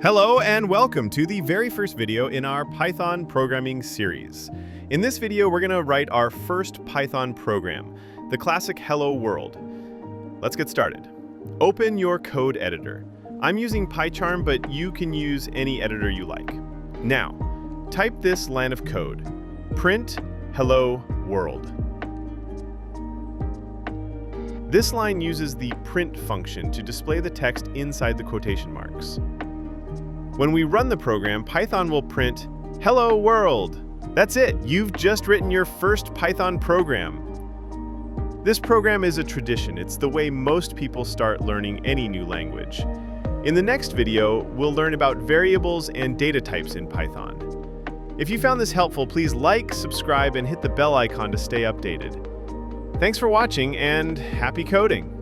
Hello and welcome to the very first video in our Python programming series. In this video, we're going to write our first Python program, the classic Hello World. Let's get started. Open your code editor. I'm using PyCharm, but you can use any editor you like. Now, type this line of code, print hello world. This line uses the print function to display the text inside the quotation marks. When we run the program, Python will print, "Hello world." That's it, you've just written your first Python program. This program is a tradition. It's the way most people start learning any new language. In the next video, we'll learn about variables and data types in Python. If you found this helpful, please like, subscribe, and hit the bell icon to stay updated. Thanks for watching, and happy coding!